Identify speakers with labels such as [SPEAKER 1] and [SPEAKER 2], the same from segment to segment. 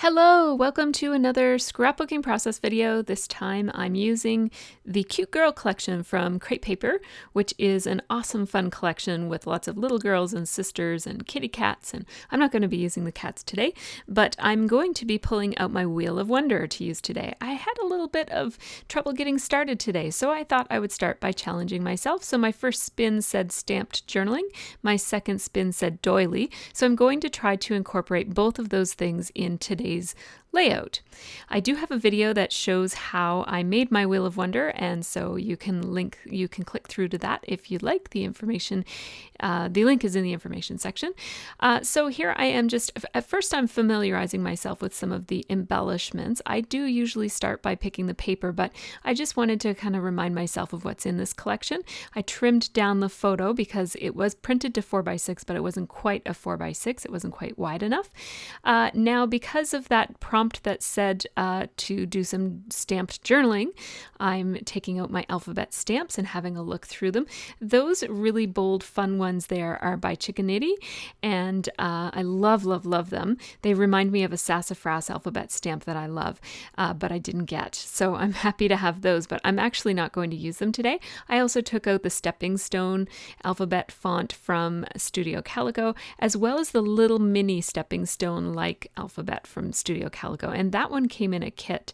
[SPEAKER 1] Hello, welcome to another scrapbooking process video. This time I'm using the Cute Girl collection from Crate Paper, which is an awesome fun collection with lots of little girls and sisters and kitty cats. And I'm not going to be using the cats today, but I'm going to be pulling out my Wheel of Wonder to use today. I had a little bit of trouble getting started today, so I thought I would start by challenging myself. So my first spin said stamped journaling, my second spin said doily. So I'm going to try to incorporate both of those things in today's layout. I do have a video that shows how I made my Wheel of Wonder, and so you can click through to that if you'd like. The information, the link is in the information section. So here I am at first I'm familiarizing myself with some of the embellishments. I do usually start by picking the paper, but I just wanted to kind of remind myself of what's in this collection. I trimmed down the photo because it was printed to 4x6, but it wasn't quite a 4x6. It wasn't quite wide enough. Now, because of that prompt that said to do some stamped journaling, I'm taking out my alphabet stamps and having a look through them. Those really bold, fun ones there are by Chickanitty, and I love them. They remind me of a sassafras alphabet stamp that I love, but I didn't get. So I'm happy to have those, but I'm actually not going to use them today. I also took out the Stepping Stone alphabet font from Studio Calico, as well as the little mini Stepping Stone like alphabet from Studio Calico, and that one came in a kit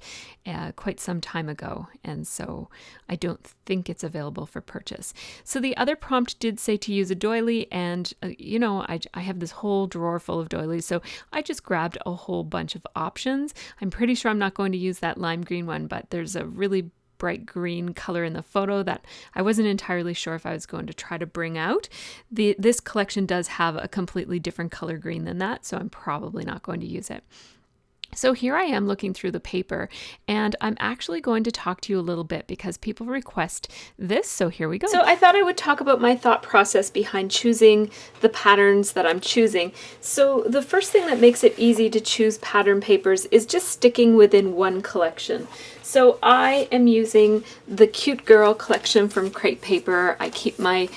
[SPEAKER 1] quite some time ago, and so I don't think it's available for purchase. So the other prompt did say to use a doily, and I have this whole drawer full of doilies, so I just grabbed a whole bunch of options. I'm pretty sure I'm not going to use that lime green one, but there's a really bright green color in the photo that I wasn't entirely sure if I was going to try to bring out. This collection does have a completely different color green than that, so I'm probably not going to use it. So here I am looking through the paper, and I'm actually going to talk to you a little bit because people request this, so here we go. So I thought I would talk about my thought process behind choosing the patterns that I'm choosing. So the first thing that makes it easy to choose pattern papers is just sticking within one collection. So I am using the Cute Girl collection from Crate Paper. I keep my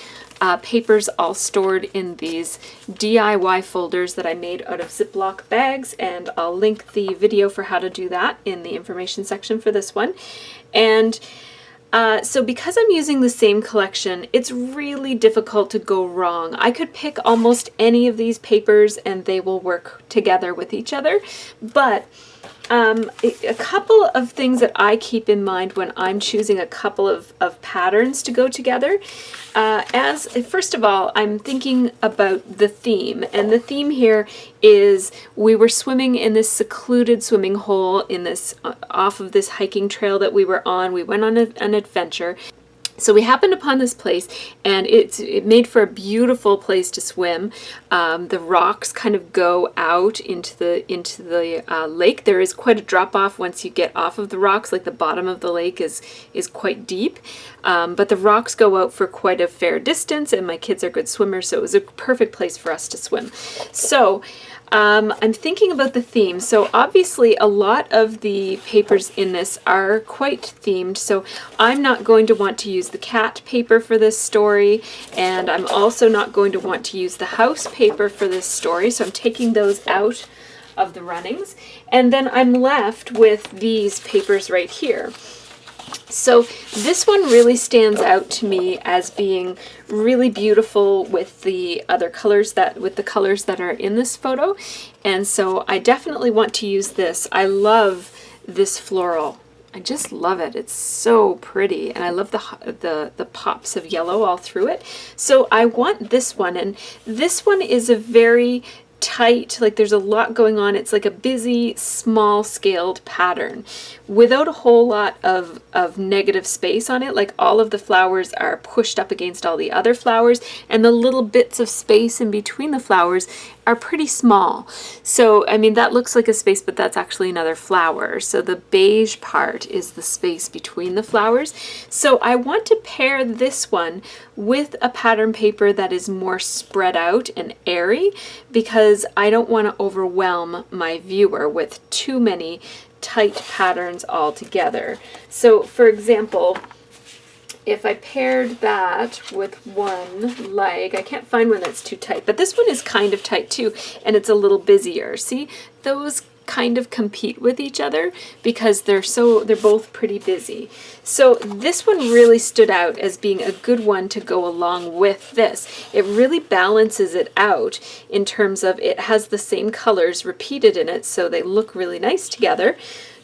[SPEAKER 1] papers all stored in these DIY folders that I made out of Ziploc bags, and I'll link the video for how to do that in the information section for this one. And so because I'm using the same collection, it's really difficult to go wrong. I could pick almost any of these papers and they will work together with each other, but a couple of things that I keep in mind when I'm choosing a couple of patterns to go together. First of all, I'm thinking about the theme, and the theme here is we were swimming in this secluded swimming hole in this off of this hiking trail that we were on. We went on an adventure. So we happened upon this place, and it made for a beautiful place to swim. The rocks kind of go out into the lake. There is quite a drop off once you get off of the rocks. Like the bottom of the lake is quite deep, but the rocks go out for quite a fair distance, and my kids are good swimmers, so it was a perfect place for us to swim. So I'm thinking about the theme. So obviously a lot of the papers in this are quite themed, so I'm not going to want to use the cat paper for this story, and I'm also not going to want to use the house paper for this story, so I'm taking those out of the runnings, and then I'm left with these papers right here. So this one really stands out to me as being really beautiful with the colors that are in this photo, and so I definitely want to use this. I love this floral. I just love it. It's so pretty, and I love the pops of yellow all through it. So I want this one, and this one is a very tight, like there's a lot going on. It's like a busy, small scaled pattern without a whole lot of negative space on it. Like all of the flowers are pushed up against all the other flowers, and the little bits of space in between the flowers are pretty small. So I mean, that looks like a space, but that's actually another flower. So the beige part is the space between the flowers. So I want to pair this one with a pattern paper that is more spread out and airy, because I don't want to overwhelm my viewer with too many tight patterns all together. So for example, if I paired that with one leg, I can't find one that's too tight, but this one is kind of tight too, and it's a little busier. See, those kind of compete with each other because they're both pretty busy. So this one really stood out as being a good one to go along with this. It really balances it out in terms of it has the same colors repeated in it, so they look really nice together.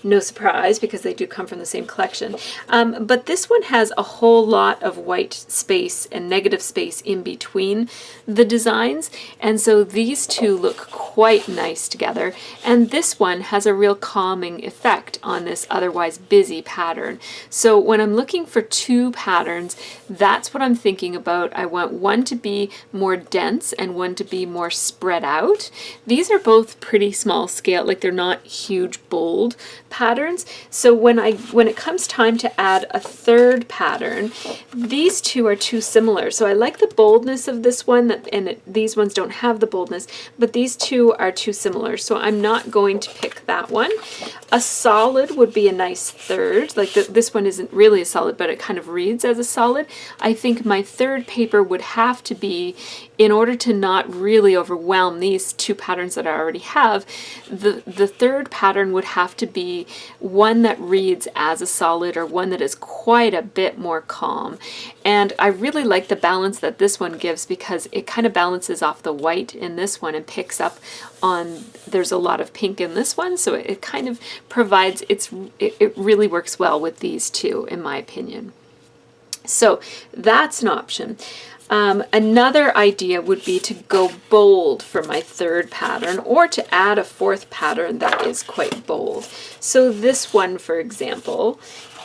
[SPEAKER 1] No surprise, because they do come from the same collection. But this one has a whole lot of white space and negative space in between the designs, and so these two look quite nice together. And this one has a real calming effect on this otherwise busy pattern. So when I'm looking for two patterns, that's what I'm thinking about. I want one to be more dense and one to be more spread out. These are both pretty small scale, like they're not huge, bold patterns. So when it comes time to add a third pattern, these two are too similar. So I like the boldness of this one, these ones don't have the boldness, but these two are too similar. So I'm not going to pick that one. A solid would be a nice third. Like this one isn't really a solid, but it kind of reads as a solid. I think my third paper would have to be, in order to not really overwhelm these two patterns that I already have, the third pattern would have to be one that reads as a solid or one that is quite a bit more calm. And I really like the balance that this one gives because it kind of balances off the white in this one and picks up on, there's a lot of pink in this one, so it kind of provides, it really works well with these two, in my opinion. So that's an option. Another idea would be to go bold for my third pattern, or to add a fourth pattern that is quite bold. So this one, for example,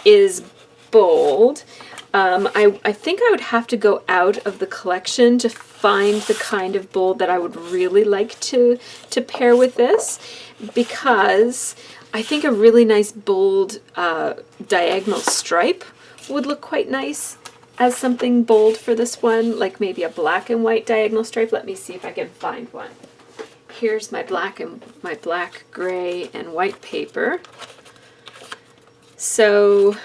[SPEAKER 1] is bold. I think I would have to go out of the collection to find the kind of bold that I would really like to pair with this, because I think a really nice bold diagonal stripe would look quite nice as something bold for this one, like maybe a black and white diagonal stripe. Let me see if I can find one. Here's my black, gray, and white paper. So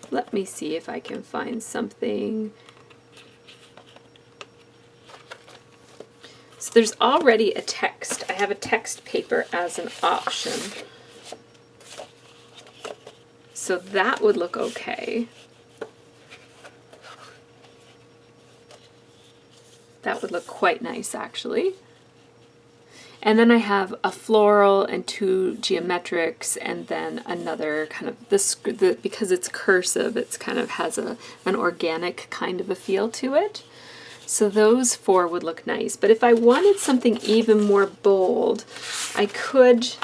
[SPEAKER 1] let me see if I can find something. So there's already a text. I have a text paper as an option. So that would look okay. That would look quite nice, actually. And then I have a floral and two geometrics, and then another kind of, because it's cursive, it's kind of has an organic kind of a feel to it. So those four would look nice. But if I wanted something even more bold, I could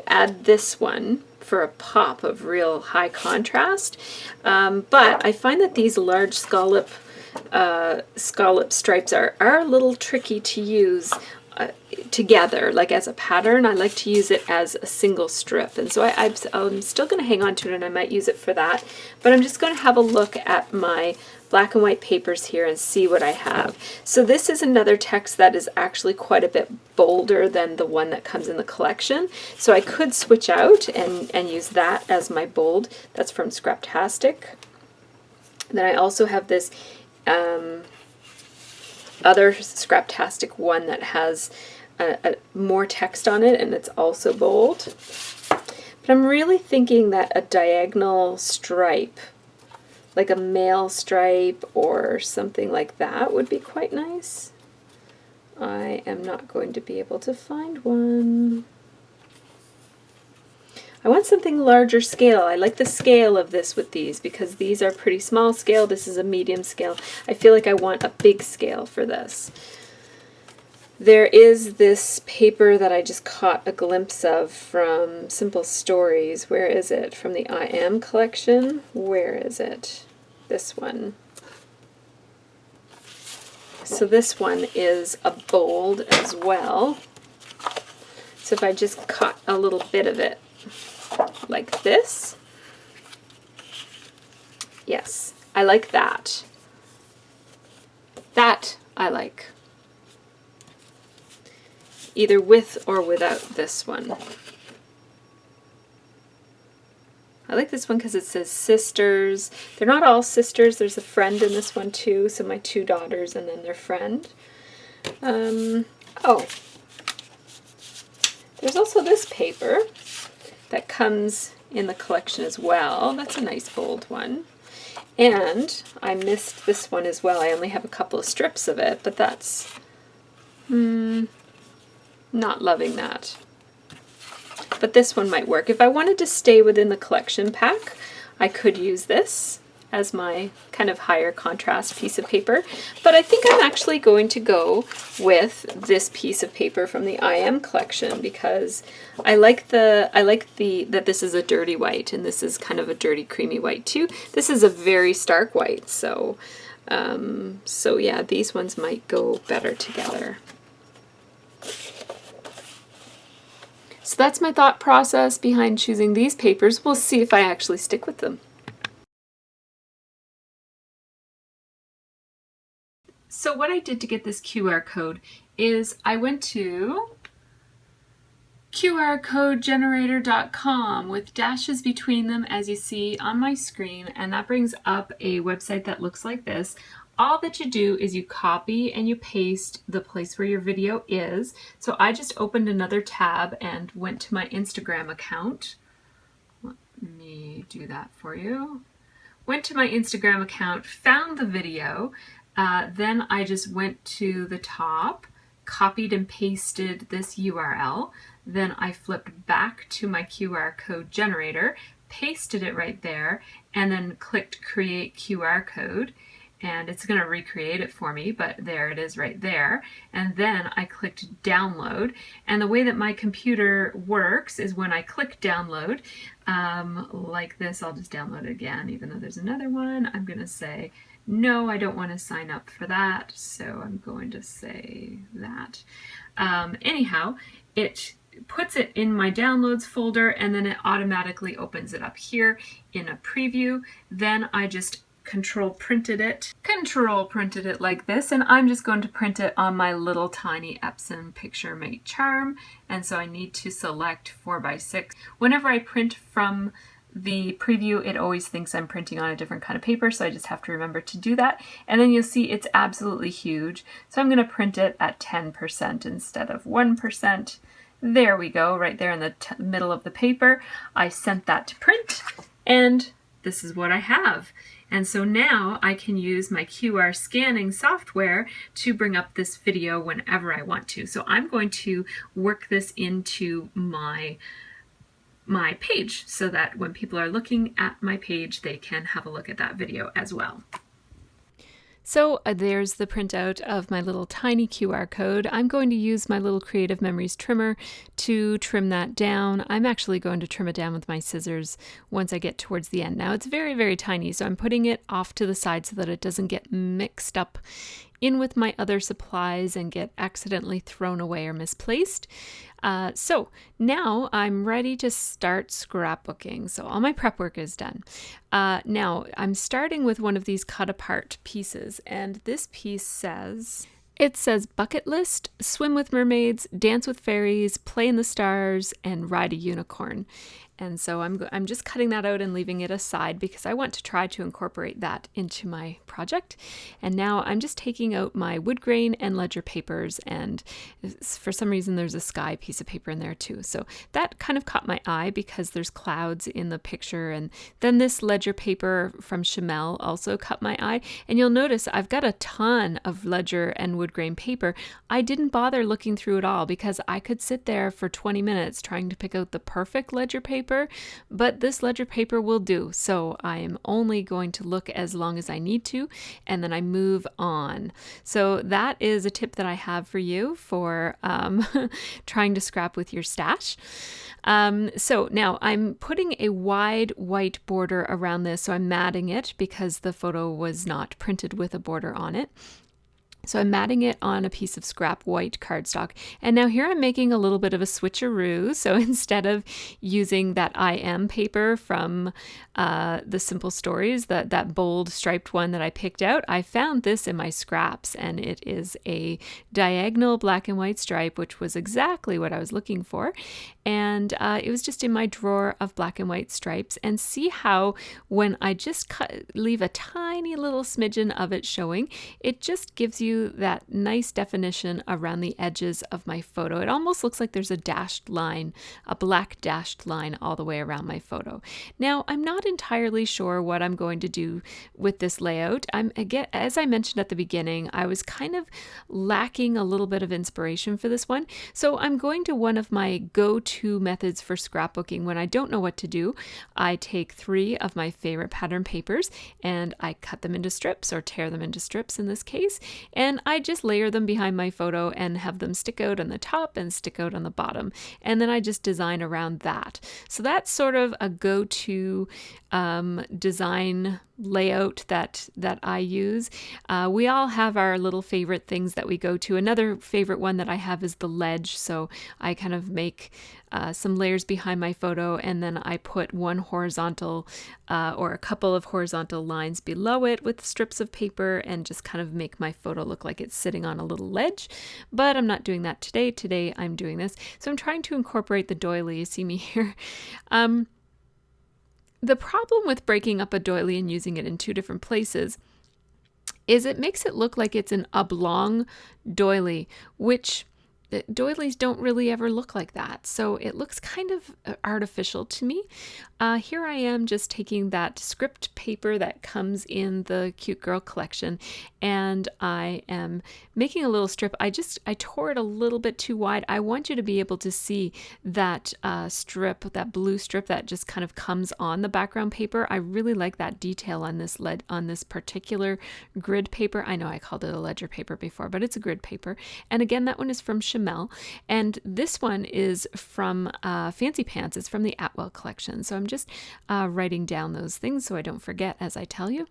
[SPEAKER 1] add this one for a pop of real high contrast. But I find that these large scallop stripes are a little tricky to use together, like as a pattern. I like to use it as a single strip, and so I'm still going to hang on to it, and I might use it for that. But I'm just going to have a look at my black and white papers here and see what I have. So this is another text that is actually quite a bit bolder than the one that comes in the collection. So I could switch out and use that as my bold. That's from Scraptastic. Then I also have this other Scraptastic one that has more text on it, and it's also bold. But I'm really thinking that a diagonal stripe, like a male stripe or something like that, would be quite nice. I am not going to be able to find one. I want something larger scale. I like the scale of this with these because these are pretty small scale. This is a medium scale. I feel like I want a big scale for this. There is this paper that I just caught a glimpse of from Simple Stories. Where is it? From the I Am collection. Where is it? This one. So this one is a bold as well. So if I just cut a little bit of it like this. Yes, I like that. That I like. Either with or without this one. I like this one because it says sisters. They're not all sisters. There's a friend in this one too. So my two daughters and then their friend. Oh, There's also this paper that comes in the collection as well. That's a nice bold one. And I missed this one as well. I only have a couple of strips of it, but that's not loving that. But this one might work. If I wanted to stay within the collection pack, I could use this as my kind of higher contrast piece of paper. But I think I'm actually going to go with this piece of paper from the IM collection because I like that this is a dirty white, and this is kind of a dirty creamy white too. This is a very stark white, so yeah, these ones might go better together. So that's my thought process behind choosing these papers. We'll see if I actually stick with them. So what I did to get this QR code is I went to qrcodegenerator.com with dashes between them, as you see on my screen, and that brings up a website that looks like this. All that you do is you copy and you paste the place where your video is. So I just opened another tab and went to my Instagram account. Let me do that for you. Went to my Instagram account, found the video, then I just went to the top, copied and pasted this URL. Then I flipped back to my QR code generator, pasted it right there, and then clicked Create QR Code. And it's going to recreate it for me, but there it is right there. And then I clicked download. And the way that my computer works is when I click download, like this, I'll just download it again, even though there's another one. I'm going to say, no, I don't want to sign up for that. So I'm going to say that. Anyhow, it puts it in my downloads folder, and then it automatically opens it up here in a preview. Then I just control printed it like this, and I'm just going to print it on my little tiny Epson Picture Mate charm, and so I need to select 4x6. Whenever I print from the preview, it always thinks I'm printing on a different kind of paper, so I just have to remember to do that. And then you'll see it's absolutely huge, so I'm going to print it at 10% instead of 1%. There we go, right there in the middle of the paper. I sent that to print, and this is what I have. And so now I can use my QR scanning software to bring up this video whenever I want to. So I'm going to work this into my page so that when people are looking at my page, they can have a look at that video as well. So there's the printout of my little tiny QR code. I'm going to use my little Creative Memories trimmer to trim that down. I'm actually going to trim it down with my scissors once I get towards the end. Now it's very, very tiny, so I'm putting it off to the side so that it doesn't get mixed up in with my other supplies and get accidentally thrown away or misplaced. So now I'm ready to start scrapbooking. So all my prep work is done. Now I'm starting with one of these cut apart pieces, and this piece says, bucket list, swim with mermaids, dance with fairies, play in the stars, and ride a unicorn. And so I'm just cutting that out and leaving it aside because I want to try to incorporate that into my project. And now I'm just taking out my wood grain and ledger papers, and for some reason there's a sky piece of paper in there too. So that kind of caught my eye because there's clouds in the picture, and then this ledger paper from Chamel also caught my eye. And you'll notice I've got a ton of ledger and wood grain paper. I didn't bother looking through it all because I could sit there for 20 minutes trying to pick out the perfect ledger paper, but this ledger paper will do. So I am only going to look as long as I need to, and then I move on. So that is a tip that I have for you for trying to scrap with your stash. So now I'm putting a wide white border around this. So I'm matting it because the photo was not printed with a border on it. So I'm matting it on a piece of scrap white cardstock. And now here I'm making a little bit of a switcheroo. So instead of using that IM paper from the Simple Stories, that bold striped one that I picked out, I found this in my scraps, and it is a diagonal black and white stripe, which was exactly what I was looking for. And it was just in my drawer of black and white stripes. And see how when I just leave a tiny little smidgen of it showing, it just gives you you that nice definition around the edges of my photo. It almost looks like there's a dashed line, a black dashed line all the way around my photo. Now, I'm not entirely sure what I'm going to do with this layout. Again, as I mentioned at the beginning, I was kind of lacking a little bit of inspiration for this one. So I'm going to one of my go-to methods for scrapbooking. When I don't know what to do, I take 3 of my favorite pattern papers and I cut them into strips, or tear them into strips in this case, and I just layer them behind my photo and have them stick out on the top and stick out on the bottom. And then I just design around that. So that's sort of a go-to design layout that I use. We all have our little favorite things that we go to. Another favorite one that I have is the ledge. So I kind of make some layers behind my photo, and then I put one horizontal or a couple of horizontal lines below it with strips of paper, and just kind of make my photo look like it's sitting on a little ledge. But I'm not doing that today. Today I'm doing this. So I'm trying to incorporate the doily. You see me here. The problem with breaking up a doily and using it in 2 different places is it makes it look like it's an oblong doily, which doilies don't really ever look like that. So it looks kind of artificial to me. Here I am just taking that script paper that comes in the Cute Girl collection, and I am making a little strip. I tore it a little bit too wide. I want you to be able to see that strip, that blue strip that just kind of comes on the background paper. I really like that detail on this particular grid paper. I know I called it a ledger paper before, but it's a grid paper. And again, that one is from Chamel, and this one is from Fancy Pants. It's from the Atwell collection. So I'm just writing down those things so I don't forget as I tell you.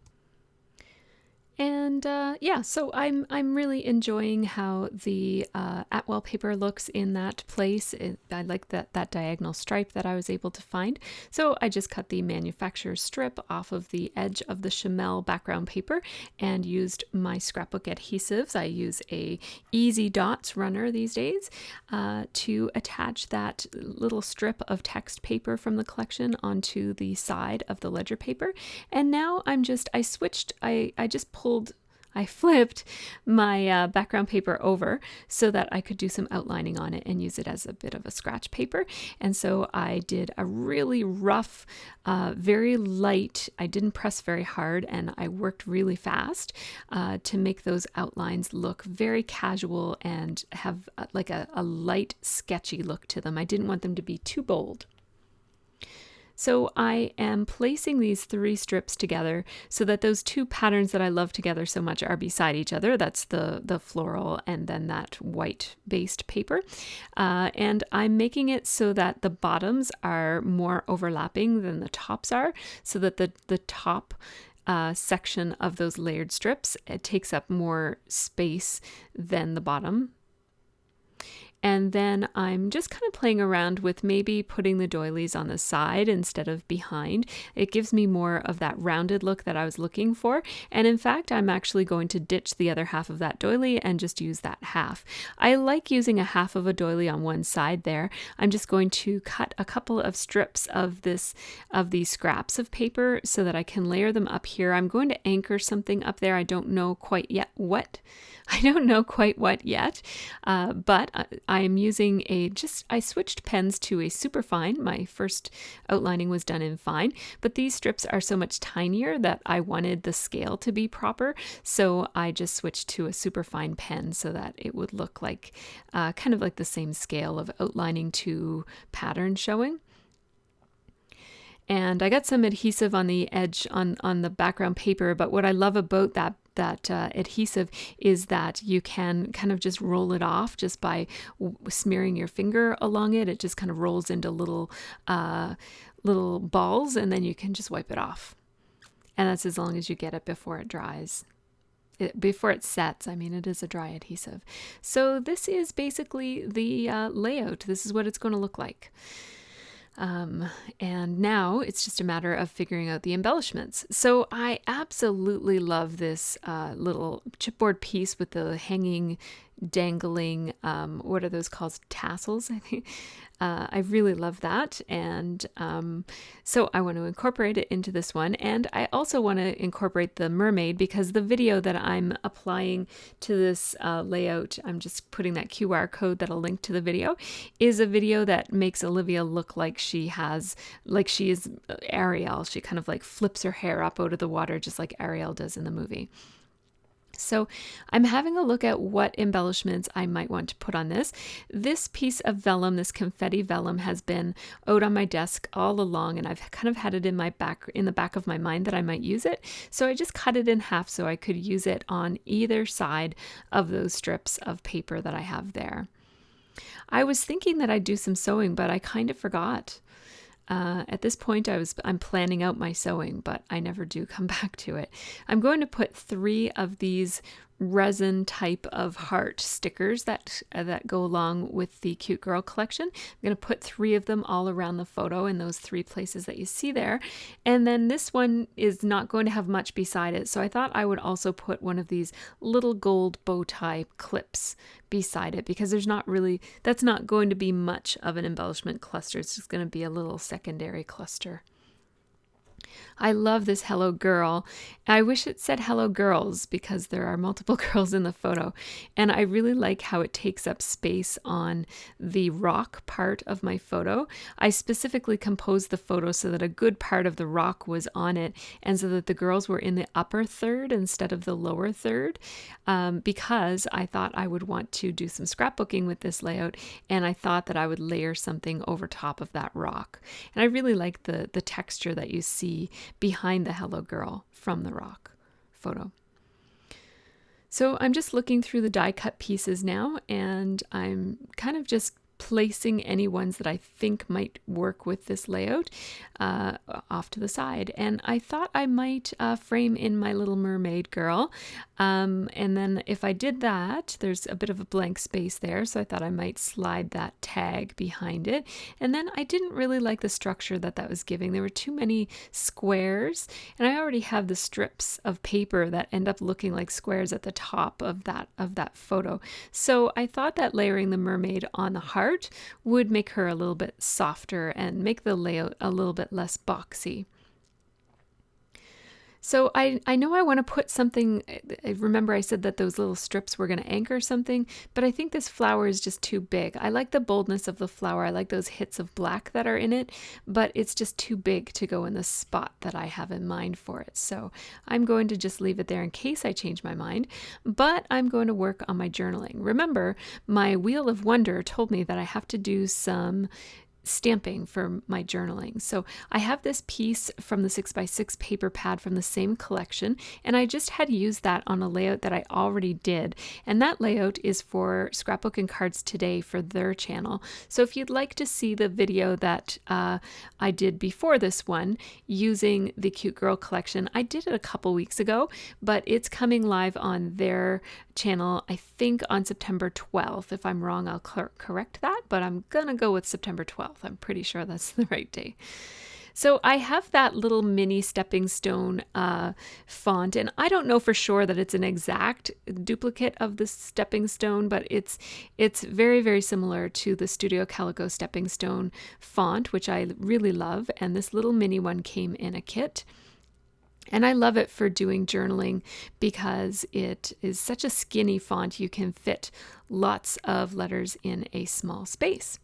[SPEAKER 1] And yeah, so I'm really enjoying how the Atwell paper looks in that place. I like that diagonal stripe that I was able to find. So I just cut the manufacturer's strip off of the edge of the Chamel background paper and used my scrapbook adhesives. I use a Easy Dots runner these days to attach that little strip of text paper from the collection onto the side of the ledger paper. And now I flipped my background paper over so that I could do some outlining on it and use it as a bit of a scratch paper. And so I did a really rough, very light, I didn't press very hard, and I worked really fast to make those outlines look very casual and have like a light, sketchy look to them. I didn't want them to be too bold. So I am placing these 3 strips together so that those 2 patterns that I love together so much are beside each other. That's the floral and then that white based paper. And I'm making it so that the bottoms are more overlapping than the tops are, so that the top section of those layered strips, it takes up more space than the bottom. And then I'm just kind of playing around with maybe putting the doilies on the side instead of behind. It gives me more of that rounded look that I was looking for. And in fact, I'm actually going to ditch the other half of that doily and just use that half. I like using a half of a doily on one side there. I'm just going to cut a couple of strips of these scraps of paper so that I can layer them up here. I'm going to anchor something up there. I don't know quite what yet, but I am using I switched pens to a superfine. My first outlining was done in fine, but these strips are so much tinier that I wanted the scale to be proper. So I just switched to a superfine pen so that it would look like kind of like the same scale of outlining to pattern showing. And I got some adhesive on the edge on the background paper, but what I love about that adhesive is that you can kind of just roll it off just by smearing your finger along it. It just kind of rolls into little balls, and then you can just wipe it off. And that's as long as you get it before it dries. Before it sets. I mean, it is a dry adhesive. So this is basically the layout. This is what it's going to look like. And now it's just a matter of figuring out the embellishments. So I absolutely love this little chipboard piece with the hanging dangling, what are those called? Tassels, I think. I really love that. And so I want to incorporate it into this one. And I also want to incorporate the mermaid, because the video that I'm applying to this layout, I'm just putting that QR code that'll link to the video, is a video that makes Olivia look like she is Ariel. She kind of like flips her hair up out of the water, just like Ariel does in the movie. So I'm having a look at what embellishments I might want to put on this. This piece of vellum, this confetti vellum, has been out on my desk all along, and I've kind of had it in the back of my mind that I might use it. So I just cut it in half so I could use it on either side of those strips of paper that I have there. I was thinking that I'd do some sewing, but I kind of forgot. At this point, I'm planning out my sewing, but I never do come back to it. I'm going to put 3 of these resin type of heart stickers that go along with the Cute Girl collection. I'm going to put 3 of them all around the photo in those 3 places that you see there. And then this one is not going to have much beside it, so I thought I would also put one of these little gold bow tie clips beside it, because that's not going to be much of an embellishment cluster. It's just going to be a little secondary cluster. I love this Hello Girl. I wish it said Hello Girls, because there are multiple girls in the photo. And I really like how it takes up space on the rock part of my photo. I specifically composed the photo so that a good part of the rock was on it, and so that the girls were in the upper third instead of the lower third, because I thought I would want to do some scrapbooking with this layout, and I thought that I would layer something over top of that rock. And I really like the texture that you see behind the Hello Girl from the rock photo. So I'm just looking through the die cut pieces now, and I'm kind of just placing any ones that I think might work with this layout off to the side. And I thought I might frame in my little mermaid girl. And then if I did that, there's a bit of a blank space there, so I thought I might slide that tag behind it. And then I didn't really like the structure that was giving. There were too many squares, and I already have the strips of paper that end up looking like squares at the top of that photo. So I thought that layering the mermaid on the heart would make her a little bit softer and make the layout a little bit less boxy. So I know I want to put something. Remember I said that those little strips were going to anchor something, but I think this flower is just too big. I like the boldness of the flower. I like those hits of black that are in it, but it's just too big to go in the spot that I have in mind for it. So I'm going to just leave it there in case I change my mind, but I'm going to work on my journaling. Remember, my Wheel of Wonder told me that I have to do some stamping for my journaling. So I have this piece from the 6x6 paper pad from the same collection, and I just had used that on a layout that I already did. And that layout is for Scrapbooking Cards Today for their channel. So if you'd like to see the video that I did before this one using the Cute Girl collection, I did it a couple weeks ago, but it's coming live on their channel, I think on September 12th. If I'm wrong, I'll correct that, but I'm gonna go with September 12th. I'm pretty sure that's the right day. So I have that little mini stepping stone font, and I don't know for sure that it's an exact duplicate of the stepping stone, but it's very, very similar to the Studio Calico stepping stone font, which I really love, and this little mini one came in a kit. And I love it for doing journaling because it is such a skinny font. You can fit lots of letters in a small space.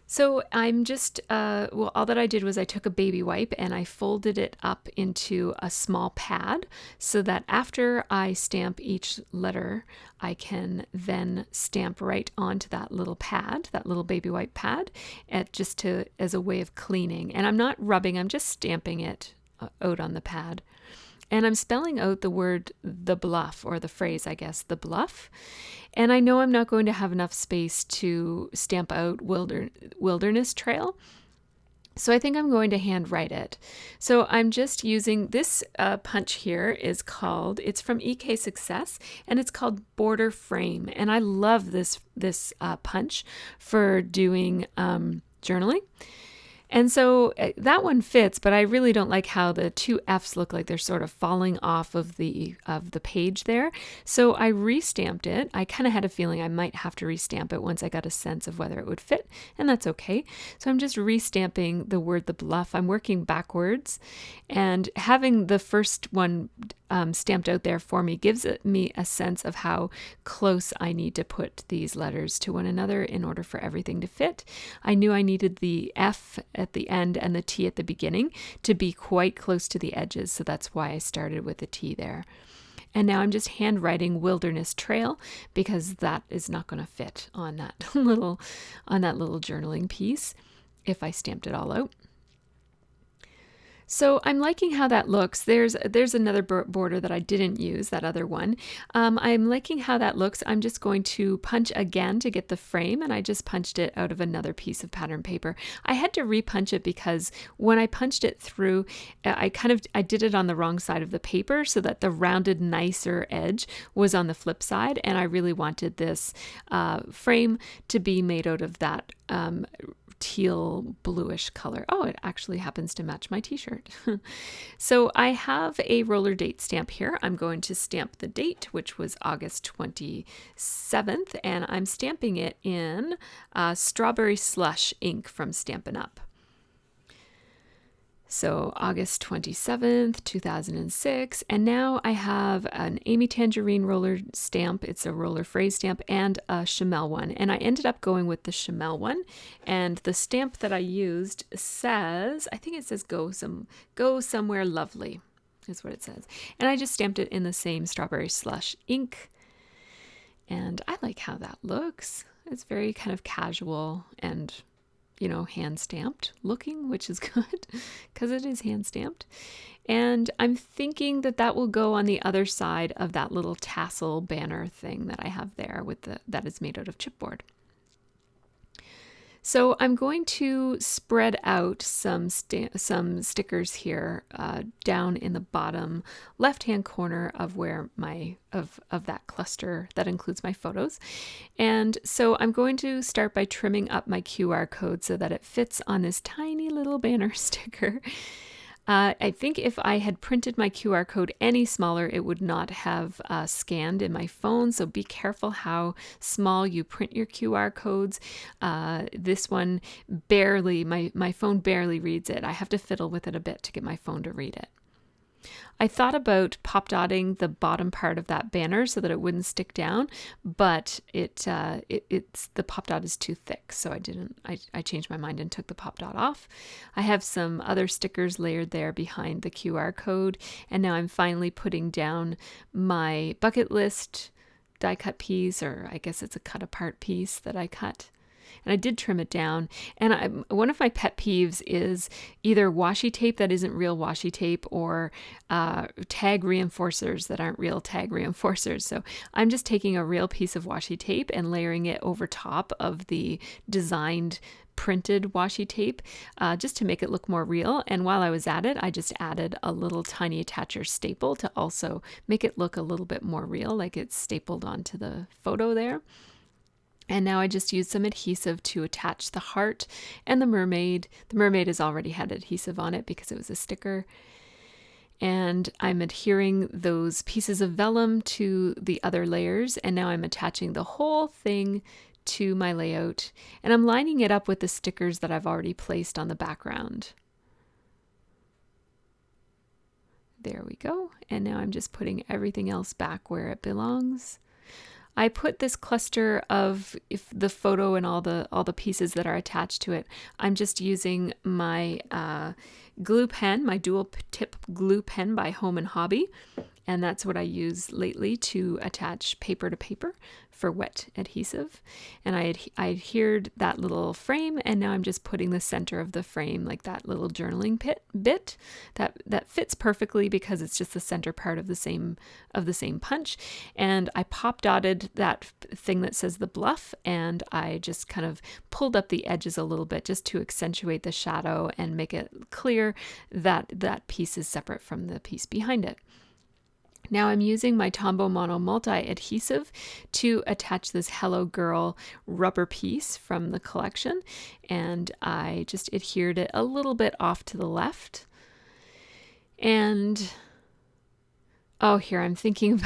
[SPEAKER 1] So I'm just, all that I did was I took a baby wipe and I folded it up into a small pad so that after I stamp each letter, I can then stamp right onto that little pad, that little baby wipe pad, as a way of cleaning. And I'm not rubbing, I'm just stamping it out on the pad. And I'm spelling out the word the bluff, or the phrase, I guess, the bluff. And I know I'm not going to have enough space to stamp out wilderness trail. So I think I'm going to hand write it. So I'm just using this punch here it's from EK Success, and it's called Border Frame. And I love this punch for doing journaling. And so that one fits, but I really don't like how the two F's look like they're sort of falling off of the page there. So I restamped it. I kind of had a feeling I might have to restamp it once I got a sense of whether it would fit, and that's okay. So I'm just restamping the word the bluff. I'm working backwards, and having the first one stamped out there for me gives me a sense of how close I need to put these letters to one another in order for everything to fit. I knew I needed the F at the end and the T at the beginning to be quite close to the edges, so that's why I started with the T there. And now I'm just handwriting Wilderness Trail because that is not going to fit on that little journaling piece if I stamped it all out. So I'm liking how that looks. There's another border that I didn't use, that other one. I'm liking how that looks. I'm just going to punch again to get the frame, and I just punched it out of another piece of pattern paper. I had to repunch it because when I punched it through, I did it on the wrong side of the paper so that the rounded, nicer edge was on the flip side, and I really wanted this frame to be made out of that teal bluish color. Oh, it actually happens to match my t-shirt. So I have a roller date stamp here. I'm going to stamp the date, which was August 27th, and I'm stamping it in Strawberry Slush ink from Stampin' Up. So August 27th, 2006. And now I have an Amy Tangerine roller stamp. It's a roller phrase stamp and a Chamel one. And I ended up going with the Chamel one. And the stamp that I used says, I think it says go somewhere lovely is what it says. And I just stamped it in the same Strawberry Slush ink. And I like how that looks. It's very kind of casual and hand stamped looking, which is good because it is hand stamped. And I'm thinking that will go on the other side of that little tassel banner thing that I have there that is made out of chipboard. So I'm going to spread out some stickers here down in the bottom left-hand corner of where of that cluster that includes my photos. And so I'm going to start by trimming up my QR code so that it fits on this tiny little banner sticker. I think if I had printed my QR code any smaller, it would not have scanned in my phone. So be careful how small you print your QR codes. This one barely, my phone barely reads it. I have to fiddle with it a bit to get my phone to read it. I thought about pop dotting the bottom part of that banner so that it wouldn't stick down, but it's the pop dot is too thick, so I didn't. I changed my mind and took the pop dot off. I have some other stickers layered there behind the QR code, and now I'm finally putting down my bucket list die cut piece, or I guess it's a cut apart piece that I cut. And I did trim it down. And one of my pet peeves is either washi tape that isn't real washi tape or tag reinforcers that aren't real tag reinforcers. So I'm just taking a real piece of washi tape and layering it over top of the designed printed washi tape just to make it look more real. And while I was at it, I just added a little tiny attacher staple to also make it look a little bit more real, like it's stapled onto the photo there. And now I just used some adhesive to attach the heart and the mermaid. The mermaid has already had adhesive on it because it was a sticker. And I'm adhering those pieces of vellum to the other layers. And now I'm attaching the whole thing to my layout. And I'm lining it up with the stickers that I've already placed on the background. There we go. And now I'm just putting everything else back where it belongs. I put this cluster of the photo and all the pieces that are attached to it. I'm just using my glue pen, my dual tip glue pen by Home and Hobby. And that's what I use lately to attach paper to paper for wet adhesive. And I adhered that little frame, and now I'm just putting the center of the frame, like that little journaling bit that fits perfectly because it's just the center part of the same punch. And I pop dotted that thing that says the bluff, and I just kind of pulled up the edges a little bit just to accentuate the shadow and make it clear that that piece is separate from the piece behind it. Now I'm using my Tombow Mono multi-adhesive to attach this Hello Girl rubber piece from the collection, and I just adhered it a little bit off to the left. And oh, here I'm thinking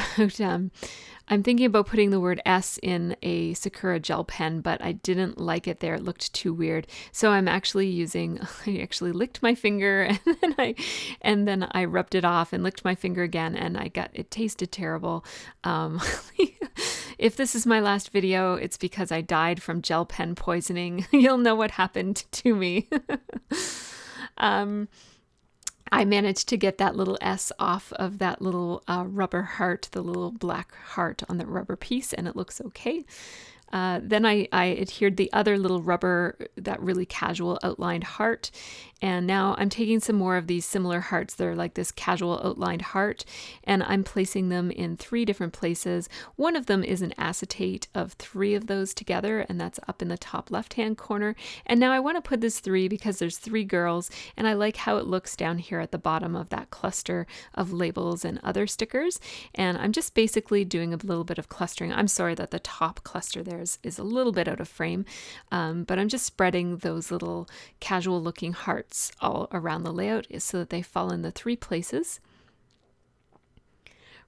[SPEAKER 1] about putting the word S in a Sakura gel pen, but I didn't like it there. It looked too weird. So I'm actually I actually licked my finger and then I rubbed it off and licked my finger again, and it tasted terrible. If this is my last video, it's because I died from gel pen poisoning. You'll know what happened to me. I managed to get that little S off of that little rubber heart, the little black heart on the rubber piece, and it looks okay. Then I adhered the other little rubber, that really casual outlined heart. And now I'm taking some more of these similar hearts. They're like this casual outlined heart, and I'm placing them in 3 different places. One of them is an acetate of 3 of those together, and that's up in the top left-hand corner. And now I want to put this 3 because there's 3 girls, and I like how it looks down here at the bottom of that cluster of labels and other stickers. And I'm just basically doing a little bit of clustering. I'm sorry that the top cluster there is a little bit out of frame, but I'm just spreading those little casual looking hearts all around the layout so that they fall in the 3 places.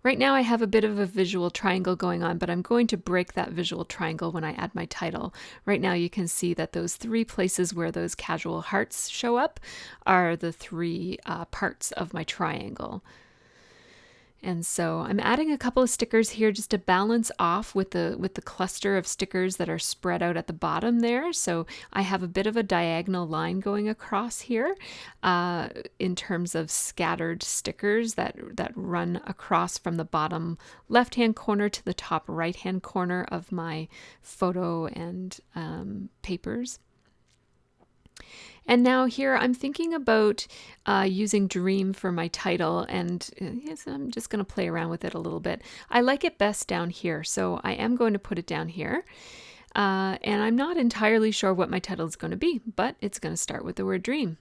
[SPEAKER 1] Right now I have a bit of a visual triangle going on, but I'm going to break that visual triangle when I add my title. Right now you can see that those 3 places where those casual hearts show up are the 3 parts of my triangle. And so I'm adding a couple of stickers here just to balance off with the cluster of stickers that are spread out at the bottom there. So I have a bit of a diagonal line going across here in terms of scattered stickers that run across from the bottom left-hand corner to the top right-hand corner of my photo and papers. And now here I'm thinking about using Dream for my title, and yes, I'm just going to play around with it a little bit. I like it best down here, so I am going to put it down here. And I'm not entirely sure what my title is going to be, but it's going to start with the word dream.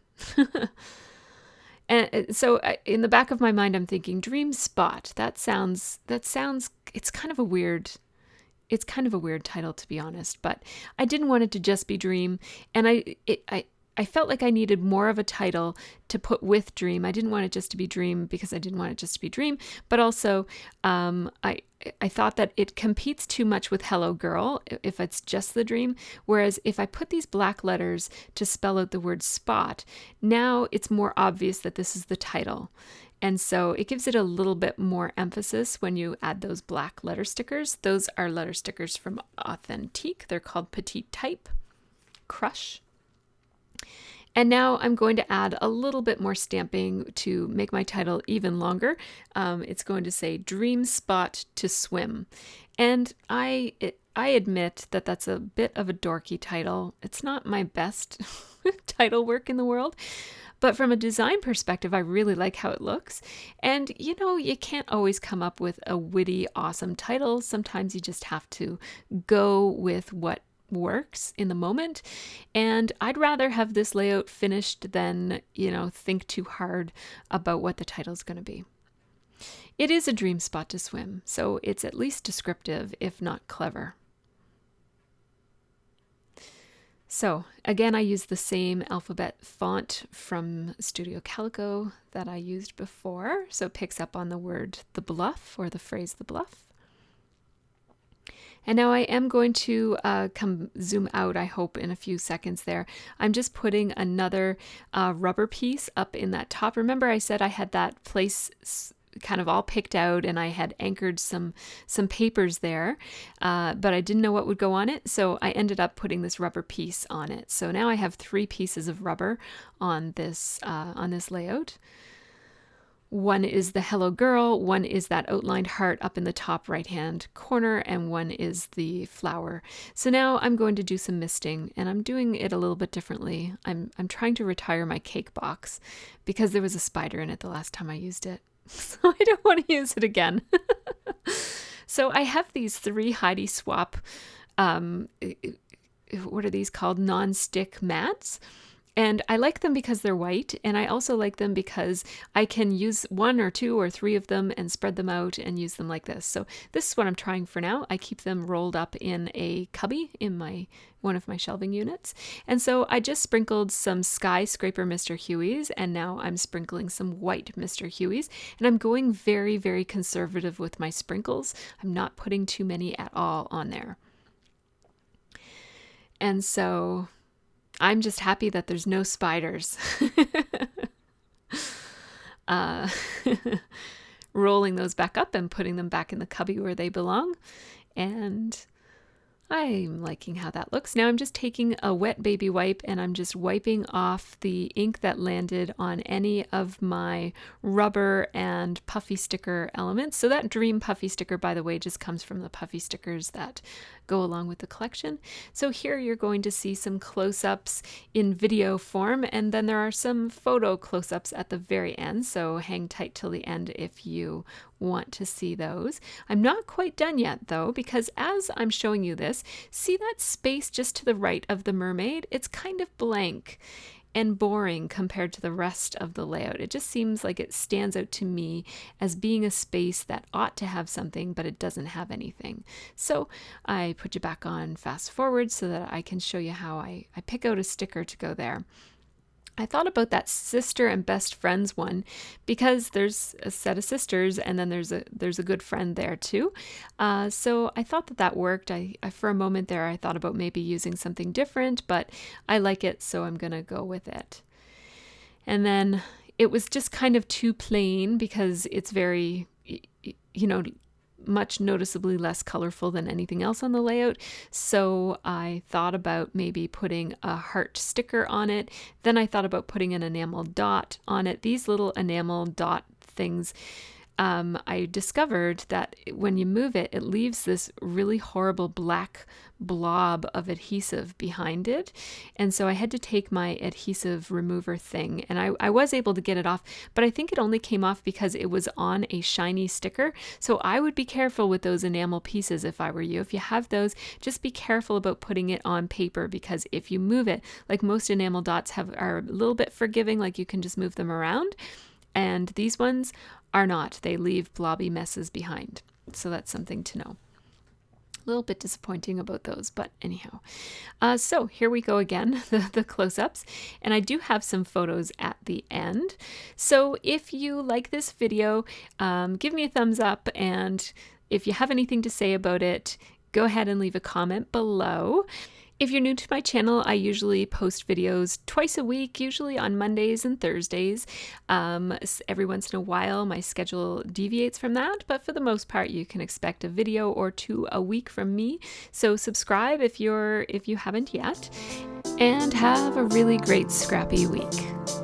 [SPEAKER 1] And so in the back of my mind, I'm thinking Dream Spot. That sounds, it's kind of a weird title, to be honest, but I didn't want it to just be Dream. And I felt like I needed more of a title to put with Dream. I didn't want it just to be Dream because I didn't want it just to be Dream, but also I thought that it competes too much with Hello Girl if it's just the Dream, whereas if I put these black letters to spell out the word spot, now it's more obvious that this is the title. And so it gives it a little bit more emphasis when you add those black letter stickers. Those are letter stickers from Authentique. They're called Petite Type, Crush. And now I'm going to add a little bit more stamping to make my title even longer. It's going to say Dream Spot to Swim. And I admit that that's a bit of a dorky title. It's not my best title work in the world. But from a design perspective, I really like how it looks. And you know, you can't always come up with a witty, awesome title. Sometimes you just have to go with what works in the moment, and I'd rather have this layout finished than, you know, think too hard about what the title's going to be. It is a dream spot to swim, so it's at least descriptive, if not clever. So again, I use the same alphabet font from Studio Calico that I used before, so it picks up on the word the bluff, or the phrase the bluff. And now I am going to zoom out, I hope, in a few seconds there. I'm just putting another rubber piece up in that top. Remember I said I had that place kind of all picked out and I had anchored some papers there, but I didn't know what would go on it, so I ended up putting this rubber piece on it. So now I have 3 pieces of rubber on this layout. One is the Hello Girl, one is that outlined heart up in the top right-hand corner, and one is the flower. So now I'm going to do some misting, and I'm doing it a little bit differently. I'm trying to retire my cake box because there was a spider in it the last time I used it. So I don't want to use it again. So I have these 3 Heidi Swap, what are these called? Non-stick mats. And I like them because they're white, and I also like them because I can use 1 or 2 or 3 of them and spread them out and use them like this. So this is what I'm trying for now. I keep them rolled up in a cubby in one of my shelving units. And so I just sprinkled some Skyscraper Mr. Huey's, and now I'm sprinkling some white Mr. Huey's. And I'm going very, very conservative with my sprinkles. I'm not putting too many at all on there. And so I'm just happy that there's no spiders. Rolling those back up and putting them back in the cubby where they belong. And I'm liking how that looks. Now I'm just taking a wet baby wipe and I'm just wiping off the ink that landed on any of my rubber and puffy sticker elements. So that dream puffy sticker, by the way, just comes from the puffy stickers that go along with the collection. So here you're going to see some close-ups in video form, and then there are some photo close-ups at the very end, so hang tight till the end if you want to see those. I'm not quite done yet though, because as I'm showing you this, see that space just to the right of the mermaid? It's kind of blank and boring compared to the rest of the layout. It just seems like it stands out to me as being a space that ought to have something, but it doesn't have anything. So I put you back on fast forward so that I can show you how I pick out a sticker to go there. I thought about that sister and best friends one because there's a set of sisters and then there's a good friend there too. So I thought that worked. I for a moment there I thought about maybe using something different, but I like it, so I'm gonna go with it. And then it was just kind of too plain because it's very, much noticeably less colorful than anything else on the layout. So I thought about maybe putting a heart sticker on it. Then I thought about putting an enamel dot on it. These little enamel dot things, I discovered that when you move it, it leaves this really horrible black blob of adhesive behind it. And so I had to take my adhesive remover thing, and I was able to get it off, but I think it only came off because it was on a shiny sticker. So I would be careful with those enamel pieces if I were you. If you have those, just be careful about putting it on paper, because if you move it, like most enamel dots are a little bit forgiving, like you can just move them around. And these ones are not. They leave blobby messes behind. So that's something to know. A little bit disappointing about those, but anyhow. So here we go again, the close-ups. And I do have some photos at the end. So if you like this video, give me a thumbs up. And if you have anything to say about it, go ahead and leave a comment below. If you're new to my channel, I usually post videos twice a week, usually on Mondays and Thursdays. Every once in a while, my schedule deviates from that, but for the most part, you can expect a video or 2 a week from me. So subscribe if you haven't yet, and have a really great scrappy week.